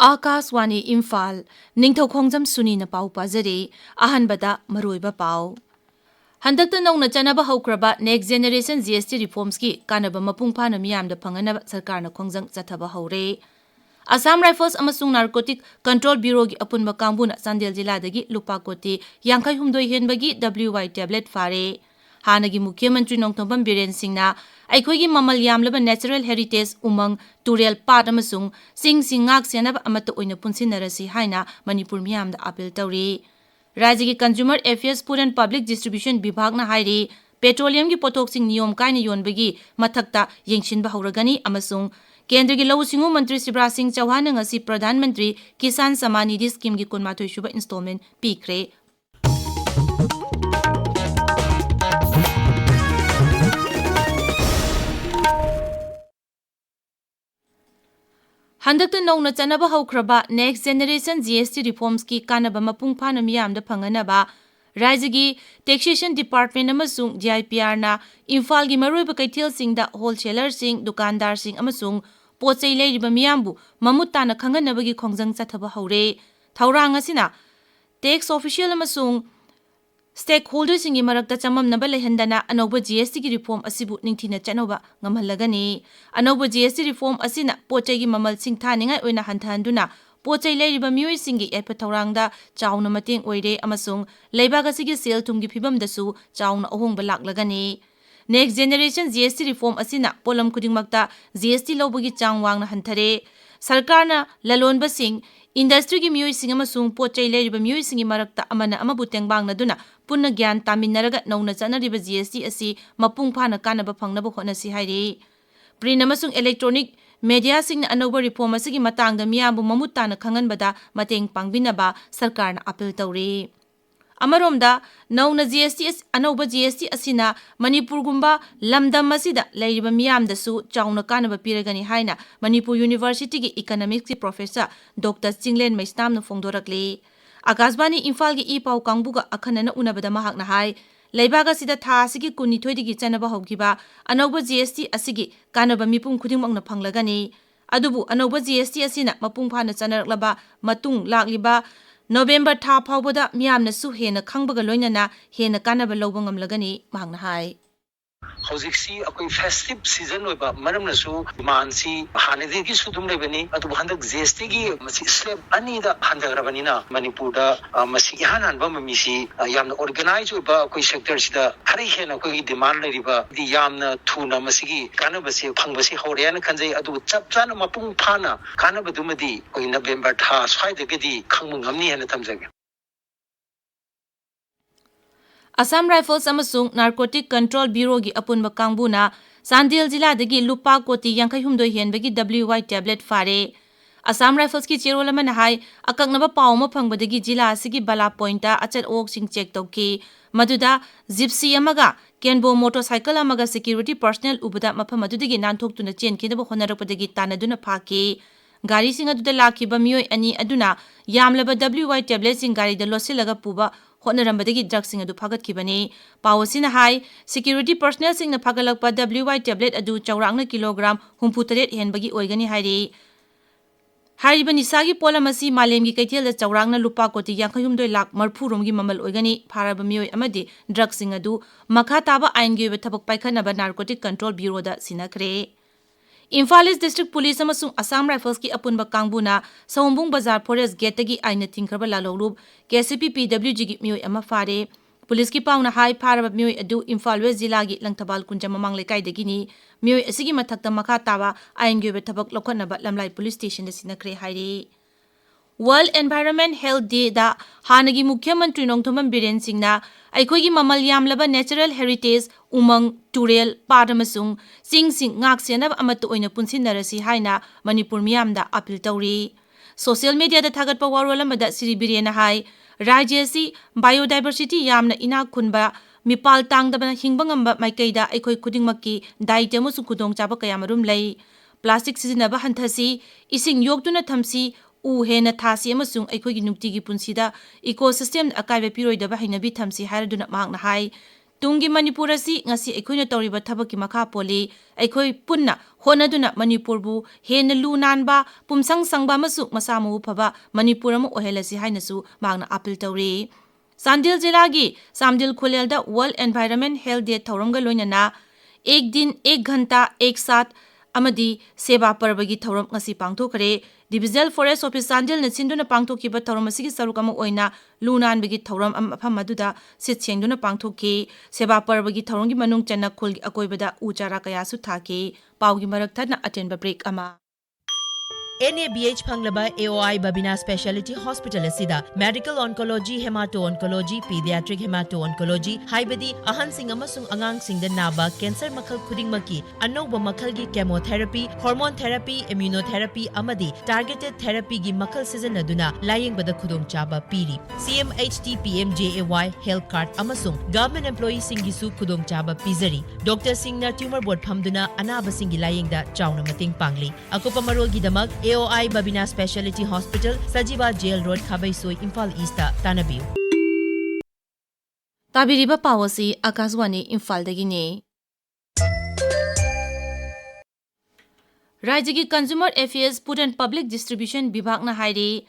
Akaswani Imphal, Ningthoukhongjam Suni na pau pazari, ahanbada maroiba pau. Handakta nauna chanaba haukraba next generation GST reforms ki kanaba mapung phana miyamda phanganaba sarkarna khongjang chathaba haure. Assam Rifles amasung Narcotic Control Bureau gi apunba kambuna Sandel jila dagi lupa koti yankai humdoi henbagi WY tablet fare. Hanagi Mukhyamantri Ningthoukhongjam Biren Singhna Aikhoigi mamal yamlaba natural heritage umang turel pat amasung sing ngak senaba amata oina punsinarasi haina Manipur miyamda appeal tawri. Rajya ki Consumer Affairs Food and Public Distribution Bibhag na hairi petroleum ki potok sing niyom kaina yonbagi mathakta yengshinba hauragani amasung Kendra ki Lau Singu Mantri Shivraj Singh Chauhan na ngasi Pradhan Mantri Kisan Samman Nidhi Scheme ki kunmathoi suba installment pikre. Handakta nauna chanaba haukraba next generation GST reforms ki kanaba mapung phana miyamda phanganaba Rajya gi Taxation Department amasung GIPR na Imphal gi maroiba kaithel singda wholesaler sing dukandar sing amasung pochai leiriba miyambu mamutta na khanganaba gi khongjang chathaba haure thaurang asina tax official amasung stakeholders ingi marakta chamamnaba lehendana anoba GST gi reform asibu ningthina chanoba ngamhallagani anoba GST reform asina pochai gi mamal sing thaningai oina hanthanduna pochai leiriba miyoi singi epa thaurangda chauna mateng oire amasung leibaga sigi sel thumgi phibam dasu chauna ahongba laklagani next generation GST reform asina polam khudingmakta GST lobagi changwangna hanthare sarkarna lalonba sing industry gi miyoi sing amasung pochai leiriba miyoi singi marakta amana amabu tengbangna duna punna gyan taminaraga nauna chanariba GST asi mapung phana kanaba phangnaba honasi hairi print amasung electronic media sing anoba reform asigi matangda miyambu mamutta na khanganbada mateng pangbinaba sarkarna appeal tawri amaromda nauna GST anoba GST asina Manipur gumba lamdam asida leiriba miyamdasu chauna kanaba piragani haina Manipur University gi economics ki professor Dr. Chinglen Maistam na phongdorakli Akaswani Imphal gi ipau kangbuga akhanana unabada mahakna hai leibaga sida tha asigi kunithoi digi chanaba haugiba anoba GST asigi kanaba mipum khudingmakna phanglagani adubu anoba GST asina mapung phana chanaraklaba matung lakliba November tha phawbada miyamna su hena khangbaga loinana hena kanaba lawba ngamlagani mahakna hai Hojiksi akoi festive season oiba maramnasu mansi hanedi gi sudum lebani adu handak GST gi masi slab ani da handagrabani na Manipur da masi hanan ba mamisi yamna organize oiba akoi sector sida hari hena akoi demand leriba di yamna thuna masi gi kanaba se phangbasi horiana khanjai adu chapchana mapung phana kanaba dumadi koi November tha swaida gedi khangmung ngamni hena tamjage Assam Rifles amasung Narcotic Control Bureau gi apunba kangbuna Sandel jila dagi lupa koti yankai humdoi henbagi WY tablet fare Assam Rifles ki chirol amana hai akaknaba pawma phangbadagi jila asigi bala pointa achat ok sing check tawki maduda gypsy amaga kenbo motorcycle amaga security personnel ubada mafam adudagi nanthok chen kidaba honarapadagi tanaduna phaki gari sing aduda lakhiba miyoi ani aduna yamlaba WY tablet sing gari da losilaga puba Honarambadagi drugs sing adu phagatkhibani pawasina hai security personnel sing na phagalakpa WY tablet adu chaurangna kilogram 63 henbagi oigani hairi hairibani sagi polamasi malemgi kaithel da chaurangna lupa koti 52 lakh marphu romgi mamal oigani pharaba miyoi amadi drugs sing adu makha taba aingi be thabak paikhanaba narcotic control bureau da sinakre Imphal East District Police amasung Assam Rifles ki apunba kangbuna Saumbung Bazar Forest Gate tagi aina tingkraba lalolub KCP PWG gi miyoi ama fare Police ki pauna hai pharaba miyoi adu Imphal West jila gi Langthabal kunjam mamang lekai dagi ni miyoi asigi mathakta makha tawa aingyobe thabak lokhanaba lamlai police station da sinakre hairi World Environment Health Day da hanagi Mukhyamantri Ningthoukhongjam Biren Singhna Aikhoigi mamal yamlaba natural heritage umang turel padamasung sing ngak senaba amatu oina punsinarasi haina Manipur miyamda appeal tawri social media da thagatpa warolamada siri birena hai rajya si biodiversity yamna ina khunba mipal tangdabana hingbangamba maikaida aikhoi khudingmakki daite musu khudong chaba kayamarum lei plastic sizinaba hanthasi ising yokduna thamsi u hena thasi amasung aikhoigi nuktigi punsida ecosystem akaibe piroidaba hainabi thamsi hairaduna mahakna hai ꯇꯨꯡꯒꯤ ꯃꯅꯤꯄꯨꯔ ꯑꯁꯤ ꯉꯁꯤ ꯑꯩꯈꯣꯏꯅ ꯇꯧꯔꯤꯕ ꯊꯕꯛꯀꯤ ꯃꯈꯥ ꯄꯣꯜꯂꯤ ꯑꯩꯈꯣꯏ ꯄꯨꯟꯅ ꯍꯣꯠꯅꯗꯨꯅ ꯃꯅꯤꯄꯨꯔꯕꯨ ꯍꯦꯟꯅ ꯂꯨ ꯅꯥꯟꯕ ꯄꯨꯝꯁꯪ ꯁꯪꯕ ꯑꯃꯁꯨꯡ ꯃꯁꯥ ꯃꯎ ꯐꯕ ꯃꯅꯤꯄꯨꯔ ꯑꯃ ꯑꯣꯏꯍꯜꯂꯁꯤ ꯍꯥꯏꯅꯁꯨ ꯃꯍꯥꯛꯅ ꯑꯄꯤꯜ ꯇꯧꯔꯤ ꯆꯥꯟꯗꯦꯜ ꯖꯤꯂꯥꯒꯤ ꯆꯥꯟꯗꯦꯜ ꯈꯨꯜꯂꯦꯜꯗ ꯋꯥꯔꯜꯗ ꯑꯦꯟꯚꯥꯏꯔꯟꯃꯦꯟ ꯍꯦꯜꯊ ꯗꯦ ꯊꯧꯔꯝꯒ ꯂꯣꯏꯅꯅ एक दिन एक घंटा एक साथ अमदी सेवा पर्वगी थौरम ngasi पांगथोखरे डिविजनल फॉरेस्ट ऑफिस चांदेल सिंधुना पांगथोखिबा थौरम असिगी सरुक अमा ओइना लुनानबगी थौरम अफम अदुदा सिट सेंगदुना पांगथोखि सेवा पर्वगी थौरमगी मनुंग चन्ना खुलगी अकोइबदा उचारा कयासु थाखि पाउगी मरक थना अटेंड ब्रेक अमा NABH Panglaba AOI Babina Specialty Hospital asida Medical Oncology, Hemato-Oncology, Pediatric Hemato-Oncology, Haibadi, Ahan Sing amasung Angang Sing the Naba, Cancer Makal Kudingmaki, Anoba Makalgi Chemotherapy, Hormone Therapy, Immunotherapy, Amadi, Targeted Therapy gi Makal Season Aduna, Lying Bada Kudong Chaba Piri, CMHT PMJAY Health Card Amasung, Government Employee Singisu Kudong Chaba Pizari, Dr. Singna Tumor Board Pamduna, Anaba Singi Lying da Chauna Mating Pangli, Akupa Marol Gidamag, AOI Babina Specialty Hospital, Sajiba Jail Road, Khabaisoi, Imphal East, Tanabiu. Tabiriba Pawasi, Akaswani, Imphal Dagine. Rajagi Consumer Affairs Food and Public Distribution Bibhagna Hairi,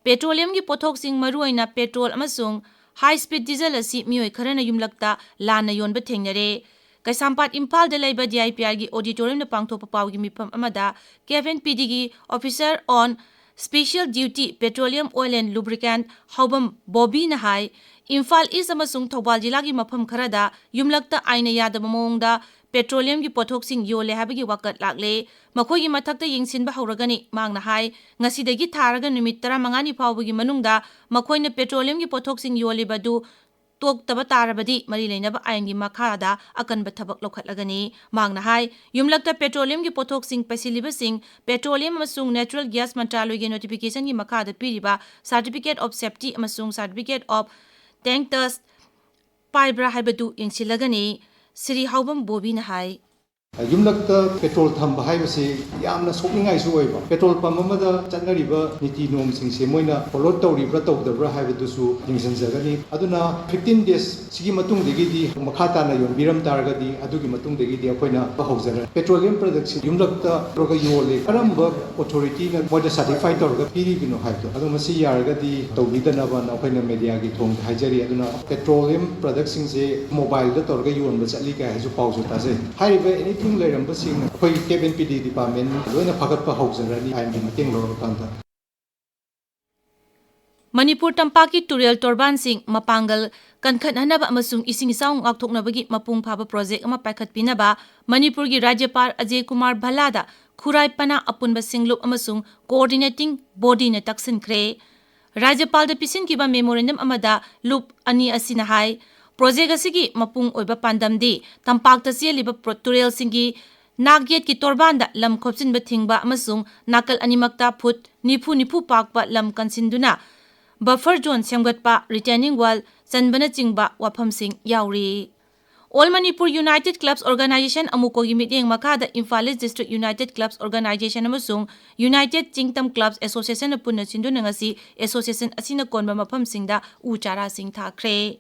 Petroleum gi pothok sing maruaina petrol amasung high speed diesel asi mioi kharana yumlakta lana yonba thengnare. Kaisampat Imphal de laiba DIPR gi auditorium na pangthokpa pawgi mifam amada Kevin PD gi officer on special duty petroleum oil and lubricant Haubam Bobby na hai Imphal East amasung Thoubal jila gi mafam kharada yumlakta aina yadaba mawngda petroleum gi pothok sing yole habagi wakat lakle makhoi gi mathakta yingsinba hauragani mangna hai ngasidagi tharaga numit 15 ni phawbagi manungda makhoi na petroleum gi pothok sing yole badu Tok taba tarabadi mari leinaba ayengi makhada akanba thabak lokhatlagani mangna hai yumlakta petroleum gi pothok sing pasiliba sing petroleum amasung natural gas mantraloy gi notification gi makhada piriba certificate of safety amasung certificate of tank test paibra haibadu yengsilagani Sri Haubam Bobby na hai Yumlakta petrol thamba haibase yamna sokningai su oiba petrol pump amada chanariba niti nom sing se moina follow tawribra tawdabra haibadusu yingsanjagani aduna 15 days sigi matung degi makhata na yombiram targadi adugi matung degi akoina bahawjara petroleum products yumlakta roga yole karamba authority na moda certify tawga piri bino haibdo adu masi yaragadi tawbidana ba na akoina media gi thong haijari aduna petroleum products sing se mobile da tawga yonba chali ka haju pawju tase haiba anything leirambasing akhoi Kevin PD department loina phagatpa hawjarani aim gi mating lorokanda Manipur Tampaki Turel Torban Singh Mapangal Kankhat Hanaba amasung ising isaung ngakthoknabagi mapung phaba project ama paikhat pinaba Manipur gi Rajyapal Ajay Kumar Bhalada Khurai Pana apunba singlup amasung coordinating body na taksinkhre Rajyapal da pisin kiba memorandum amada loop ani asina hai project asigi mapung oiba pandamdi Tampak ta sialiba Turel Singhi Nagyet ki Torbanda lam khopsin ba thingba amasung nakal animakta phut nifu pakpa lam kansinduna Buffer zone semgatpa retaining wall chanbana chingba wafam sing yauri All Manipur United Clubs Organization amuko gi meeting makada Imphal District United Clubs Organization amasung United Chingtam Clubs Association punna sinduna ngasi association asina konba mafam singda uchara sing thakre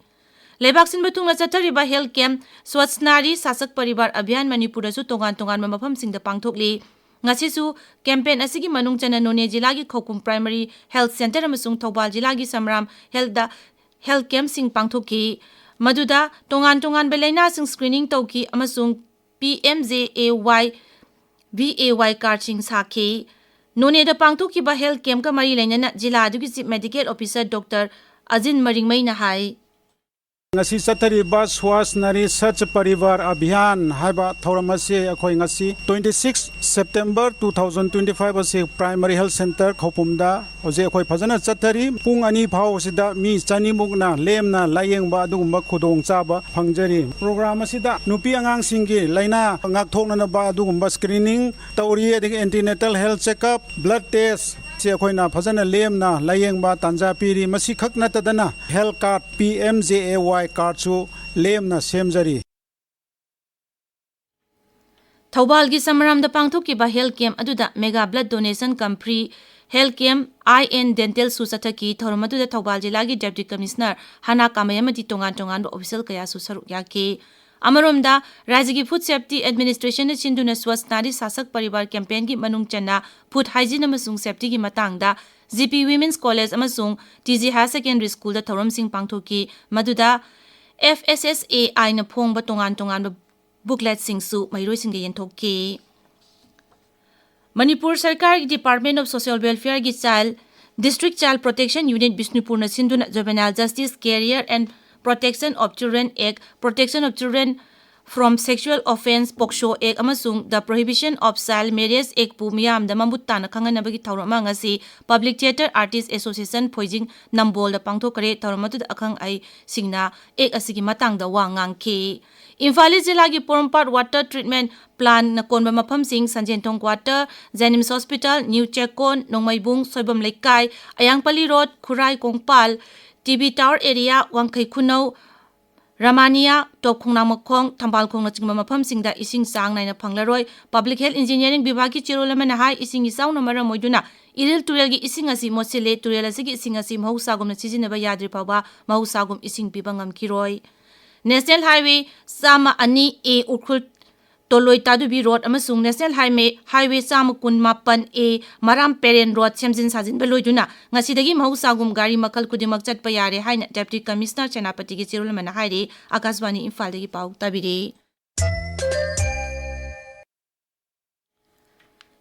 Lebak sin batung na chathariba health camp Swachnari Sasak Paribar Abhiyan Manipur su tongan mafam singda pangthokli Ngasisu campaign asigi manung chana None jilagi Khokum Primary Health Center amasung Thoubal jilagi Samram Health Camp sing pangthoki Maduda tongan belaina sing screening tauki amasung PMJAY VAY card sing sakhi None da pangthoki ba health camp ka mari lainana jila adugi chief medical officer Dr. Ajin Maringmai na hai ngasi chathariba Swachnari Sach Parivar Abhiyan haiba thauramase akhoi ngasi 26 September 2025 ase Primary Health Center Khopumda oje akhoi phajana chathari pung ani phau sida mi chani mukna lemna layengba adugumba khudong chaba phangjari program asida nupi angang singi laina ngak thokna ba adugumba screening tawri adi antenatal health checkup blood test se akoina phajana lemna layengba tanja piri masi khakna tadana health card PMJAY card chu lemna semjari Thoubal gi Samram da pangthoki ba health camp aduda mega blood donation cum free health camp IN dental su sathaki thoram adu da Thobal jila gi deputy commissioner Hana Kamayamati tongan tongan official kaya su saruk yaki Amaromda Rajya ki food safety administration ne chinduna swasnari sasak paribar campaign ki manung channa food hygiene amasung safety ki matangda GP Women's College amasung TG Higher Secondary School da thoram sing pangthoki maduda FSSA aina phongba tongan tongan booklet singsu mairoi sing ge yenthokki Manipur Sarkar Department of Social Welfare ki Child District Child Protection Unit Bishnupur na sinduna Juvenile Justice Career and Protection of Children Act, Protection of Children from Sexual Offense Poksho Act amasung the Prohibition of Child Marriage Act pu miyam da mamutta na khanganabagi thawrama ngasi Public Theatre Artists Association Poijing Nambol da pangthokare thawramatu da akhang ai singna ek asigi matang da wa ngangki Imphal jila gi Porumpat Water Treatment Plant na konba mafam sing Sanjentong Quarter, Jenims Hospital, New Chekon, Nongmaibung, Soibam Lekkai, Ayangpali Road, Khurai Kongpal, TB Tower Area, Wangkai Khunau, Ramania, Top Khongnamakong, Thambal Khong na chingma mafam sing da ising sang naina phanglaroi, Public Health Engineering Bibhag ki Chirolama hai ising isaw na maram moiduna, Iril Turel gi ising asi mosile Turel asigi ising asi mahusagum na sisinaba yadri pawba mahusagum ising bibangam kiroi. National Highway Sama Ani A Ukhul Toloi Tadubi Road amasung National Highway Sama Kun Mapan A Maram Peren Road Semjin Sajin Beloiduna ngasidagi mahusagum gari makal kudimak chatpa yare haina Deputy Commissioner Chanapati gi Chirolama haire Akashwani Imphal dagi pau tabiri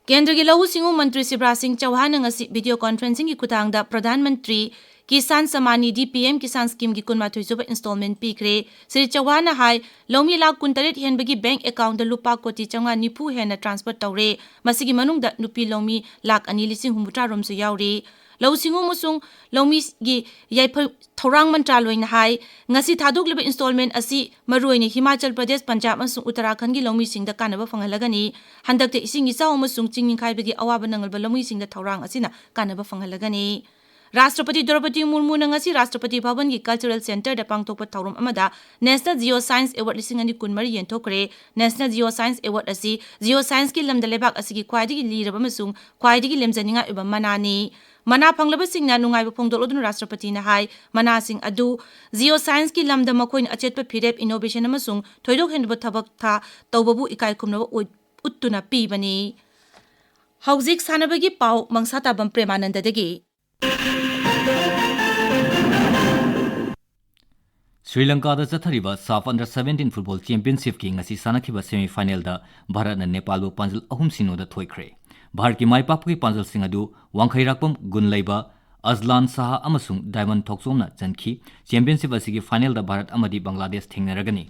Kendra gi Lahu Singu Mantri Shivraj Singh Chauhan ngasi video conferencing gi khutangda Pradhan Mantri Kisan Samani DPM Kisan Scheme ki kunmathoi suba installment pikre Sri Chauhan hai lomi la kuntaret henbagi bank account da lupa koti changa nipu hena transfer tawre masigi manung da nupi lomi lak ani lising humutra rom su yauri Lau singu musung lomi gi yai thorang mantraloi na hai ngasi thaduk leba installment asi maroi ni Himachal Pradesh Punjab masung Uttarakhand gi lomi sing da kanaba phangalagani handak te ising isaw masung chingning khai bagi awaba nangal ba lomi sing da thorang asina kanaba phangalagani Rashtrapati Draupadi Murmu na ngasi Rashtrapati Bhavan ki Cultural Center da pangthokpa thauram amada National Geoscience Award lisingani kunmari yenthokre National Geoscience Award asi Geoscience ki lamda lebak asigi khwaidigi liraba masung khwaidigi lemjaninga iba manani Mana phanglaba singna nungai ba phongdolodun Rashtrapati na hai mana sing adu Geoscience ki lamda makoin achetpa phirep innovation amasung thoidok henba thabak tha tawbabu ikai khumnaba uttuna pibani Hauzik sanabagi pau Mangsatabam Premananda dagi Sri Lanka da chathariba SAF Under 17 Football Championship ki ngasi sanakhiba semi final da Bharat na Nepal bu panjal ahum sino da thoikhre Bharat ki maipap ki panjal sing adu Wangkhairakpam Gunlaiba Azlan Saha amasung Diamond Thoksom na chankhi championship asigi final da Bharat amadi Bangladesh thengnaragani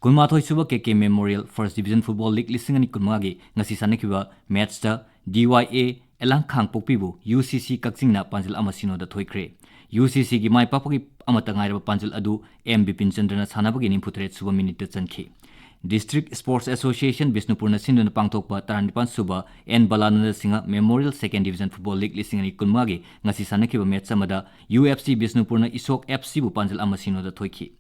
Kunmathoi suba KK Memorial First Division Football League lisingani kunmagi ngasi sanakhiba match da DYA Elang Khang Pokpibu UCC Kakchingna panjal amasino da thoikhre UCC gi mai papagi amata ngairaba panjal adu MB Pinchandrana sanabagi nimputre suba minute chankhi District Sports Association Bisnupurna sinduna pangthokpa Taranipan suba N Balananda Singha Memorial Second Division Football League lisingani kunmagi ngasi sanakhiba match amada UFC Bisnupurna Isok FC bu panjal amasino da thoikhi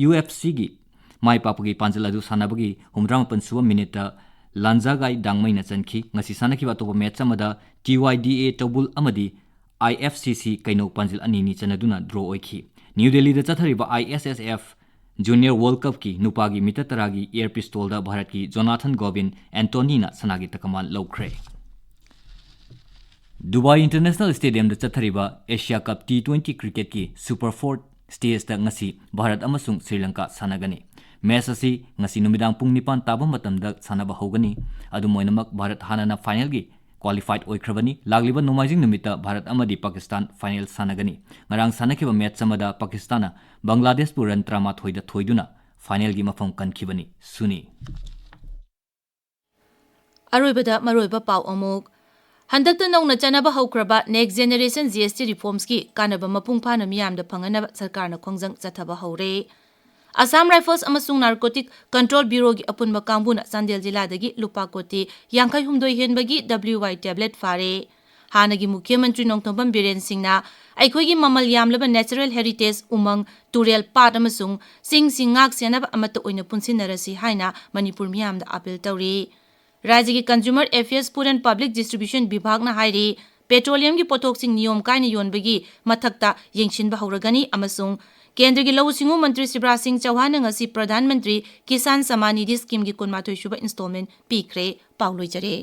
UFC gi mai papagi panjal adu sanabagi humramapan suba minute Lanzagai dangmai na chankhi ngasi sanakhiba toba match amada TYDA Tobul amadi IFCC kaino panjil ani ni chanaduna draw oikhi New Delhi da chathariba ISSF Junior World Cup ki nupagi mitataragi air pistol da Bharat ki Jonathan Gobin Anthony na sanagi takaman lawkhre Dubai International Stadium da chathariba Asia Cup T20 cricket ki Super 4 stage da ngasi Bharat amasung Sri Lanka sanagani Match asi ngasi numidang pung nipan taba matamda sanaba hogani adu moinamak Bharat hanana final gi qualified oikhrabani lagliba nomaijing numita Bharat amadi Pakistan final sanagani ngarang sanakhiba match samada Pakistana Bangladesh pu run trama thoida thoiduna final gi mafam kankhibani Suni Aroibada maroiba pau amuk Handakta nauna chanaba haukraba next generation GST reforms ki kanaba mapung phana miyam da phangana sarkar na khongjang chathaba haure Assam Rifles amasung Narcotic Control Bureau gi apunba kambuna Sandel jila dagi lupa koti yangkai humdoi henbagi WY tablet fare hanagi Mukhyamantri Ningthoukhongjam Biren Singhna aikhoigi mamal yamlaba natural heritage umang turel pat amasung singak senaba amata oina punsinarasi haina Manipur miyamda appeal tawri राज्य की consumer affairs food and public distribution विभाग ना हाइरी petroleum की पोथोक्सिंग नियम कायना योनबगी मथक्ता येंगसिनबा हौरगनी अमसुंग केंद्र की लौ सिंगु मंत्री Shivraj Singh Chauhan ngasi प्रधानमंत्री किसान सम्मान निधि स्कीम की 12 सुबह इंस्टॉलमेंट पीखरे पाउलोइजरे।